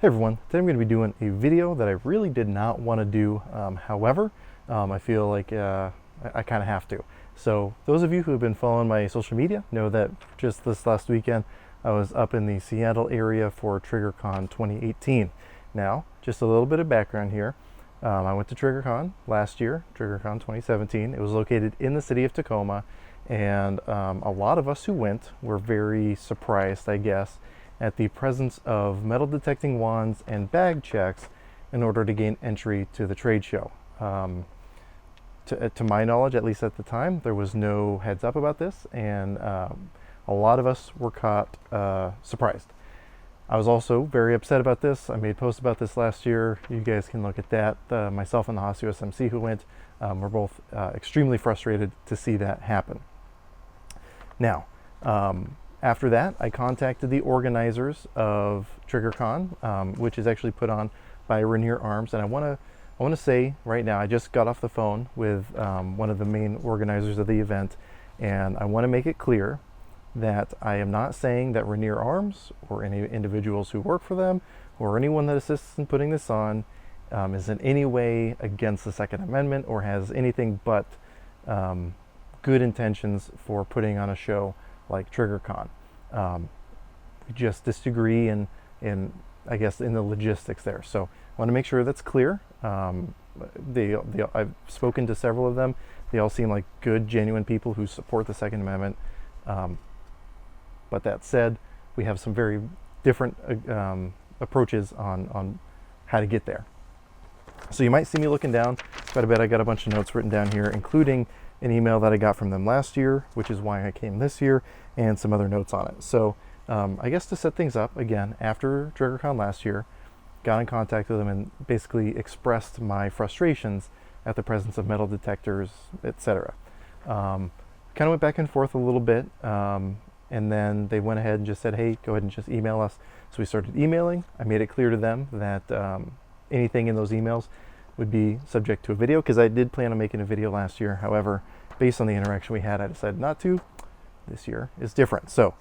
Hey everyone, today I'm going to be doing a video that I really did not want to do. However, I feel like I kind of have to. So those of you who have been following my social media know that just this last weekend I was up in the Seattle area for TriggerCon 2018. Now, just a little bit of background here. I went to TriggerCon last year, TriggerCon 2017. It was located in the city of Tacoma, and a lot of us who went were very surprised, I guess, at the presence of metal detecting wands and bag checks in order to gain entry to the trade show. To my knowledge, at least at the time, there was no heads up about this, and a lot of us were caught surprised. I was also very upset about this. I made posts about this last year. You guys can look at that. Myself and the Haas USMC who went were both extremely frustrated to see that happen. Now, after that, I contacted the organizers of TriggerCon, which is actually put on by Rainier Arms, and I want to say right now, I just got off the phone with one of the main organizers of the event, and I want to make it clear that I am not saying that Rainier Arms or any individuals who work for them or anyone that assists in putting this on is in any way against the Second Amendment or has anything but good intentions for putting on a show like TriggerCon. We just disagree in I guess in the logistics there. So I want to make sure that's clear. I've spoken to several of them. They all seem like good, genuine people who support the Second Amendment. But that said, we have some very different approaches on how to get there. So you might see me looking down quite a bit. I got a bunch of notes written down here, including an email that I got from them last year, which is why I came this year, and some other notes on it. So I guess to set things up, again, after TriggerCon last year, got in contact with them and basically expressed my frustrations at the presence of metal detectors, etc. Kind of went back and forth a little bit, and then they went ahead and just said, hey, go ahead and just email us. So we started emailing. I made it clear to them that anything in those emails would be subject to a video, because I did plan on making a video last year. However, based on the interaction we had, I decided not to. This year is different. So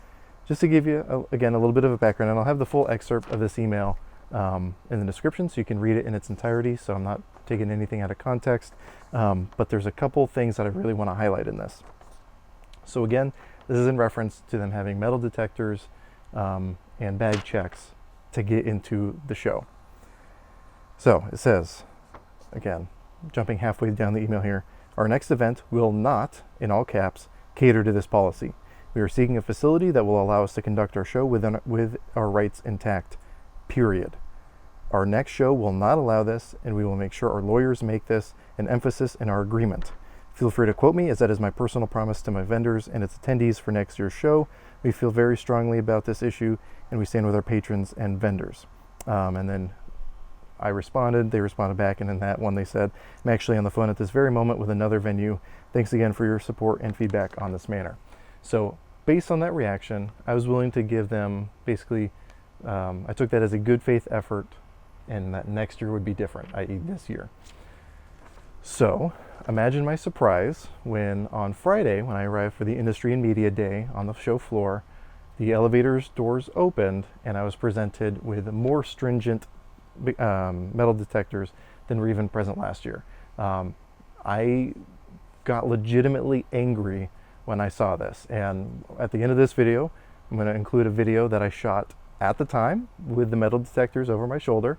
just to give you, again, a little bit of a background, and I'll have the full excerpt of this email in the description so you can read it in its entirety, so I'm not taking anything out of context. But there's a couple things that I really want to highlight in this. So again, this is in reference to them having metal detectors and bag checks to get into the show. So it says, again, jumping halfway down the email here, our next event will not, in all caps, cater to this policy. We are seeking a facility that will allow us to conduct our show with our rights intact, period. Our next show will not allow this, and we will make sure our lawyers make this an emphasis in our agreement. Feel free to quote me, as that is my personal promise to my vendors and its attendees for next year's show. We feel very strongly about this issue, and we stand with our patrons and vendors. And then I responded, they responded back, and in that one they said, I'm actually on the phone at this very moment with another venue. Thanks again for your support and feedback on this matter. So based on that reaction, I was willing to give them basically, I took that as a good faith effort, and that next year would be different, i.e. this year. So imagine my surprise when on Friday, when I arrived for the Industry and Media Day on the show floor, the elevator's doors opened and I was presented with more stringent metal detectors than were even present last year. I got legitimately angry when I saw this, and at the end of this video I'm going to include a video that I shot at the time with the metal detectors over my shoulder,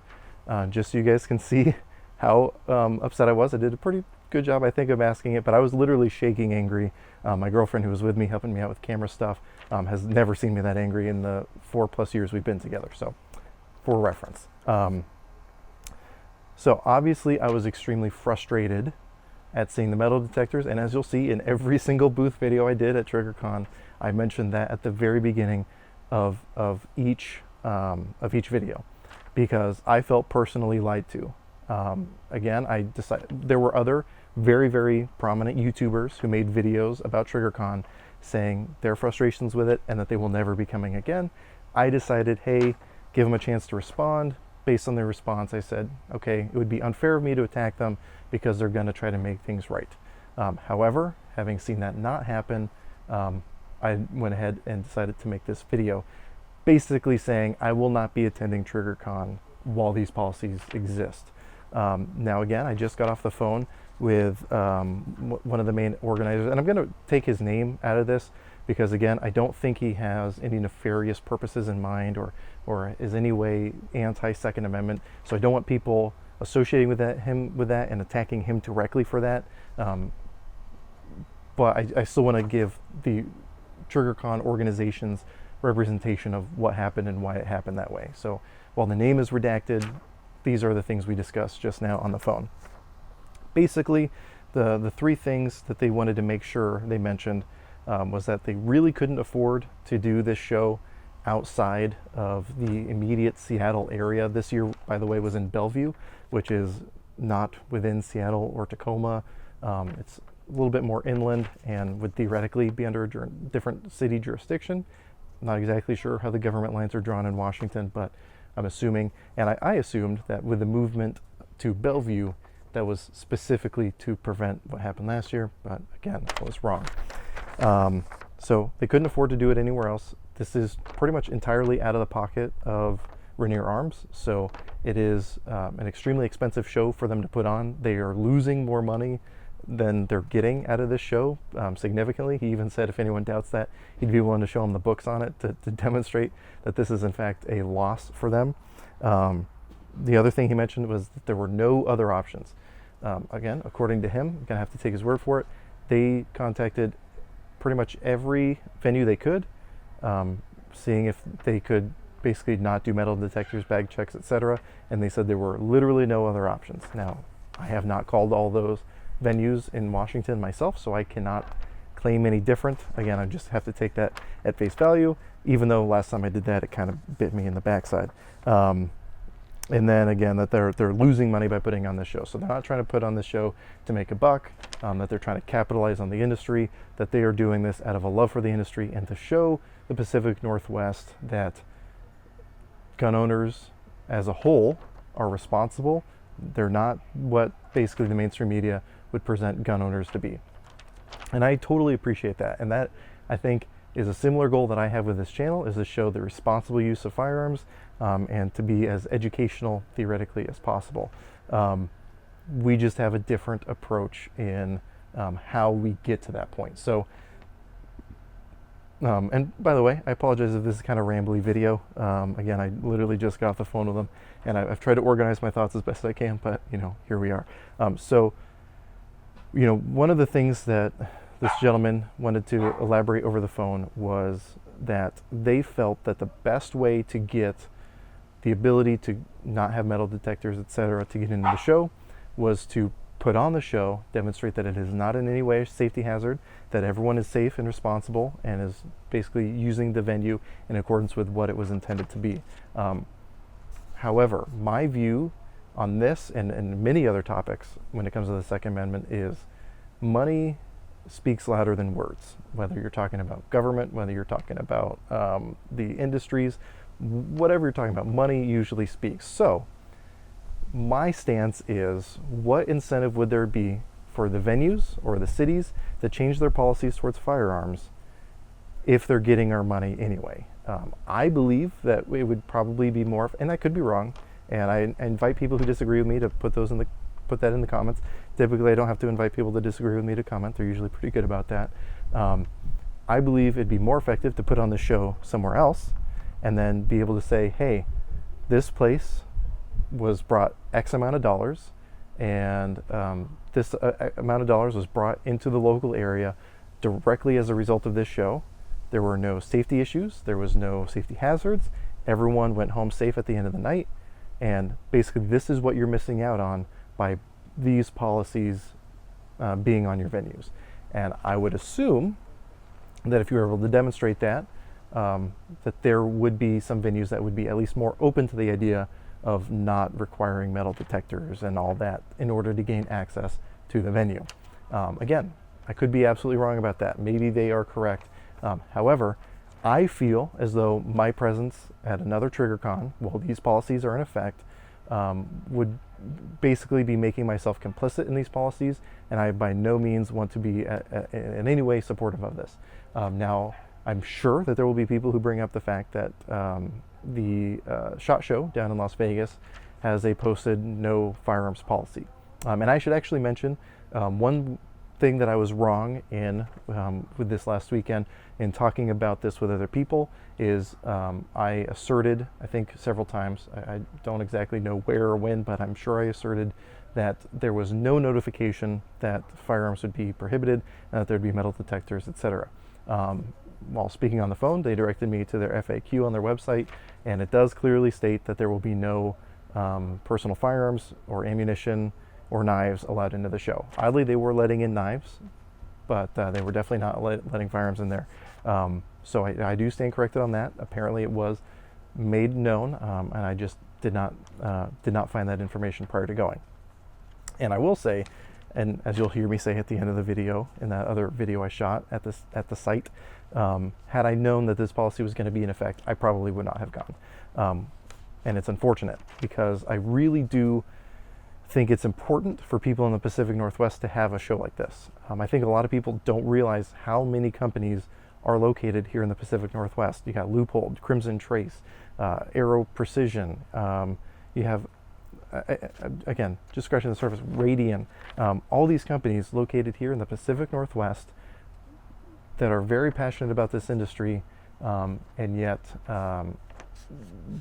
just so you guys can see how upset I was. I did a pretty good job, I think, of masking it, but I was literally shaking angry. My girlfriend, who was with me helping me out with camera stuff, has never seen me that angry in the 4+ years we've been together, so for reference. So obviously I was extremely frustrated at seeing the metal detectors, and as you'll see in every single booth video I did at TriggerCon, I mentioned that at the very beginning of each video, because I felt personally lied to. Again, I decided there were other very, very prominent YouTubers who made videos about TriggerCon saying their frustrations with it and that they will never be coming again. I decided, hey, give them a chance to respond. Based on their response, I said, okay, it would be unfair of me to attack them because they're going to try to make things right. However, having seen that not happen, I went ahead and decided to make this video basically saying I will not be attending TriggerCon while these policies exist. Now again, I just got off the phone with one of the main organizers, and I'm going to take his name out of this because again, I don't think he has any nefarious purposes in mind or is any way anti-Second Amendment. So I don't want people associating with him with that and attacking him directly for that. But I still want to give the TriggerCon organization's representation of what happened and why it happened that way. So while the name is redacted, these are the things we discussed just now on the phone. Basically, the three things that they wanted to make sure they mentioned was that they really couldn't afford to do this show outside of the immediate Seattle area. This year, by the way, was in Bellevue, which is not within Seattle or Tacoma. It's a little bit more inland and would theoretically be under a different city jurisdiction. I'm not exactly sure how the government lines are drawn in Washington, but I'm assuming, and I assumed that with the movement to Bellevue, that was specifically to prevent what happened last year, but again, I was wrong. So they couldn't afford to do it anywhere else. This is pretty much entirely out of the pocket of Rainier Arms, so it is an extremely expensive show for them to put on. They are losing more money than they're getting out of this show significantly. He even said if anyone doubts that, he'd be willing to show them the books on it to demonstrate that this is in fact a loss for them. The other thing he mentioned was that there were no other options. Again, according to him, I'm gonna have to take his word for it, they contacted pretty much every venue they could, seeing if they could basically not do metal detectors, bag checks, etc. And they said there were literally no other options. Now, I have not called all those venues in Washington myself, so I cannot claim any different. Again, I just have to take that at face value, even though last time I did that, it kind of bit me in the backside. And then again, that they're losing money by putting on this show. So they're not trying to put on this show to make a buck, that they're trying to capitalize on the industry, that they are doing this out of a love for the industry and to show the Pacific Northwest that gun owners as a whole are responsible. They're not what basically the mainstream media would present gun owners to be. And I totally appreciate that. And that, I think, is a similar goal that I have with this channel, is to show the responsible use of firearms and to be as educational theoretically as possible. We just have a different approach in how we get to that point. So, and by the way, I apologize if this is kind of rambly video. Again, I literally just got off the phone with them, and I've tried to organize my thoughts as best I can, but here we are. So, one of the things that this gentleman wanted to elaborate over the phone was that they felt that the best way to get the ability to not have metal detectors, etc., to get into the show was to put on the show, demonstrate that it is not in any way a safety hazard, that everyone is safe and responsible and is basically using the venue in accordance with what it was intended to be. However, my view on this and many other topics when it comes to the Second Amendment is money speaks louder than words. Whether you're talking about government, whether you're talking about the industries, whatever you're talking about, money usually speaks. So my stance is, what incentive would there be for the venues or the cities that change their policies towards firearms if they're getting our money anyway? I believe that it would probably be more, and I could be wrong, and I invite people who disagree with me to put that in the comments. Typically, I don't have to invite people to disagree with me to comment. They're usually pretty good about that. I believe it'd be more effective to put on the show somewhere else and then be able to say, hey, this place was brought X amount of dollars, and this amount of dollars was brought into the local area directly as a result of this show. There were no safety issues. There was no safety hazards. Everyone went home safe at the end of the night. And basically, this is what you're missing out on by these policies being on your venues. And I would assume that if you were able to demonstrate that, that there would be some venues that would be at least more open to the idea of not requiring metal detectors and all that in order to gain access to the venue. Again, I could be absolutely wrong about that. Maybe they are correct. However, I feel as though my presence at another TriggerCon, while these policies are in effect, would basically be making myself complicit in these policies, and I by no means want to be in any way supportive of this. Now, I'm sure that there will be people who bring up the fact that the SHOT Show down in Las Vegas has a posted no firearms policy. And I should actually mention one thing that I was wrong in with this last weekend in talking about this with other people is I asserted, I think several times, I don't exactly know where or when, but I'm sure I asserted that there was no notification that firearms would be prohibited and that there'd be metal detectors, etc. While speaking on the phone, they directed me to their FAQ on their website, and it does clearly state that there will be no personal firearms or ammunition or knives allowed into the show. Oddly, they were letting in knives, but they were definitely not letting firearms in there. So I do stand corrected on that. Apparently it was made known, and I just did not find that information prior to going. And I will say, and as you'll hear me say at the end of the video, in that other video I shot at the site, had I known that this policy was going to be in effect, I probably would not have gone. And it's unfortunate because I really do think it's important for people in the Pacific Northwest to have a show like this. I think a lot of people don't realize how many companies are located here in the Pacific Northwest. You got Loophole, Crimson Trace, Aero Precision. You have, again, just scratching the surface, Radian. All these companies located here in the Pacific Northwest that are very passionate about this industry, and yet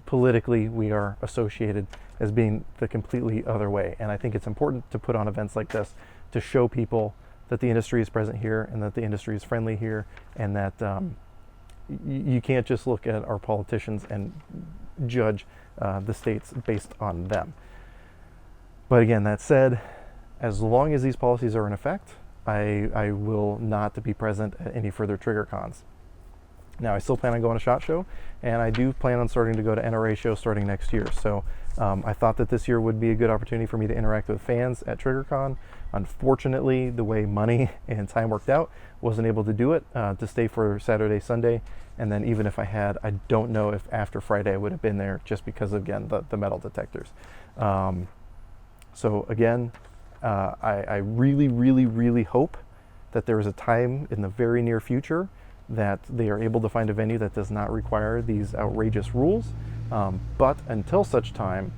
politically we are associated as being the completely other way. And I think it's important to put on events like this to show people that the industry is present here and that the industry is friendly here, and that you can't just look at our politicians and judge the states based on them. But again, that said, as long as these policies are in effect, I will not be present at any further TriggerCons. Now, I still plan on going to SHOT Show, and I do plan on starting to go to NRA show starting next year. So I thought that this year would be a good opportunity for me to interact with fans at TriggerCon. Unfortunately, the way money and time worked out, wasn't able to do it, to stay for Saturday, Sunday. And then even if I had, I don't know if after Friday I would have been there, just because, again, the metal detectors. So again, I really, really, really hope that there is a time in the very near future that they are able to find a venue that does not require these outrageous rules. But until such time,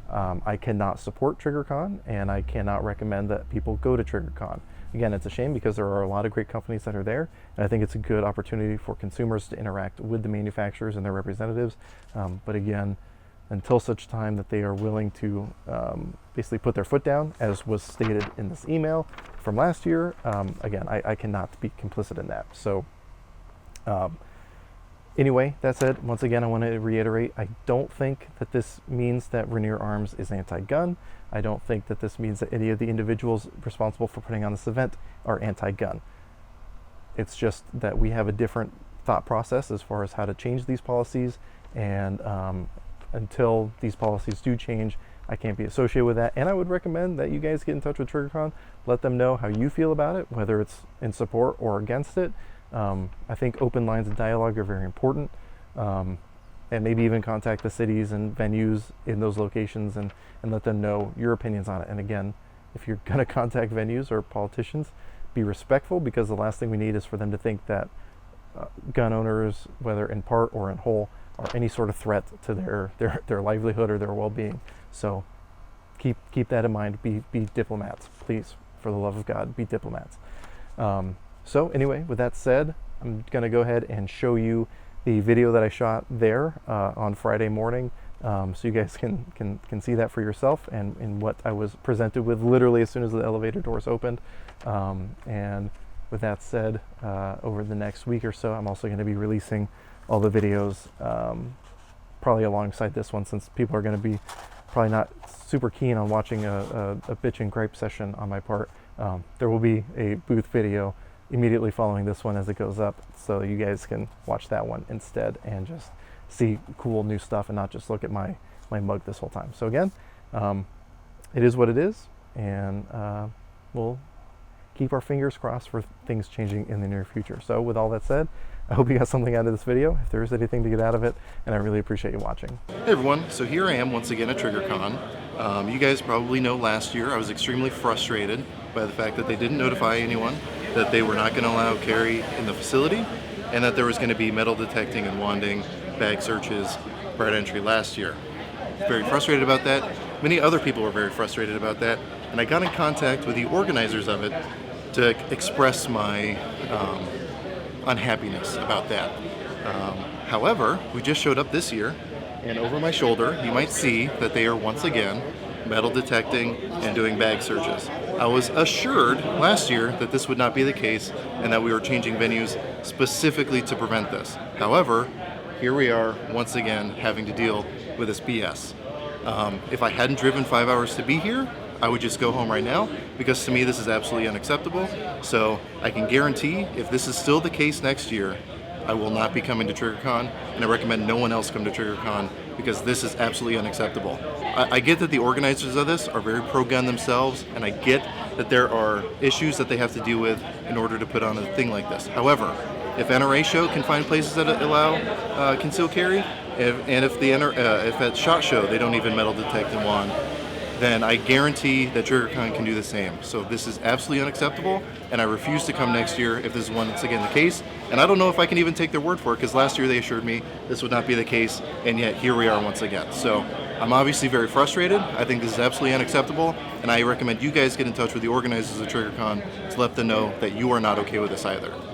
I cannot support TriggerCon, and I cannot recommend that people go to TriggerCon. Again, it's a shame because there are a lot of great companies that are there, and I think it's a good opportunity for consumers to interact with the manufacturers and their representatives. But again, until such time that they are willing to basically put their foot down, as was stated in this email from last year, again, I cannot be complicit in that. So anyway, that said, once again, I want to reiterate, I don't think that this means that Rainier Arms is anti-gun. I don't think that this means that any of the individuals responsible for putting on this event are anti-gun. It's just that we have a different thought process as far as how to change these policies, and until these policies do change, I can't be associated with that. And I would recommend that you guys get in touch with TriggerCon, let them know how you feel about it, whether it's in support or against it. I think open lines of dialogue are very important, and maybe even contact the cities and venues in those locations and let them know your opinions on it. And again, if you're going to contact venues or politicians, be respectful, because the last thing we need is for them to think that gun owners, whether in part or in whole, are any sort of threat to their livelihood or their well-being. So keep that in mind. Be diplomats, please, for the love of God, be diplomats. So anyway, with that said, I'm going to go ahead and show you the video that I shot there on Friday morning, so you guys can see that for yourself, and what I was presented with literally as soon as the elevator doors opened. And with that said, over the next week or so, I'm also going to be releasing all the videos, probably alongside this one, since people are going to be probably not super keen on watching a bitch and gripe session on my part. There will be a booth video immediately following this one as it goes up, so you guys can watch that one instead and just see cool new stuff and not just look at my mug this whole time. So again, it is what it is, and we'll keep our fingers crossed for things changing in the near future. So with all that said, I hope you got something out of this video, if there is anything to get out of it, and I really appreciate you watching. Hey everyone, so here I am once again at TriggerCon. You guys probably know last year I was extremely frustrated by the fact that they didn't notify anyone that they were not going to allow carry in the facility, and that there was going to be metal detecting and wanding, bag searches, bar entry last year. Very frustrated about that. Many other people were very frustrated about that, and I got in contact with the organizers of it to express my unhappiness about that. However, we just showed up this year, and over my shoulder, you might see that they are once again metal detecting and doing bag searches. I was assured last year that this would not be the case and that we were changing venues specifically to prevent this. However, here we are once again having to deal with this BS. If I hadn't driven 5 hours to be here, I would just go home right now, because to me this is absolutely unacceptable. So I can guarantee if this is still the case next year, I will not be coming to TriggerCon, and I recommend no one else come to TriggerCon because this is absolutely unacceptable. I get that the organizers of this are very pro-gun themselves, and I get that there are issues that they have to deal with in order to put on a thing like this. However, if NRA show can find places that allow concealed carry, if at SHOT Show they don't even metal detect in wand, then I guarantee that TriggerCon can do the same. So this is absolutely unacceptable, and I refuse to come next year if this is once again the case. And I don't know if I can even take their word for it, because last year they assured me this would not be the case, and yet here we are once again. So I'm obviously very frustrated. I think this is absolutely unacceptable, and I recommend you guys get in touch with the organizers of TriggerCon to let them know that you are not okay with this either.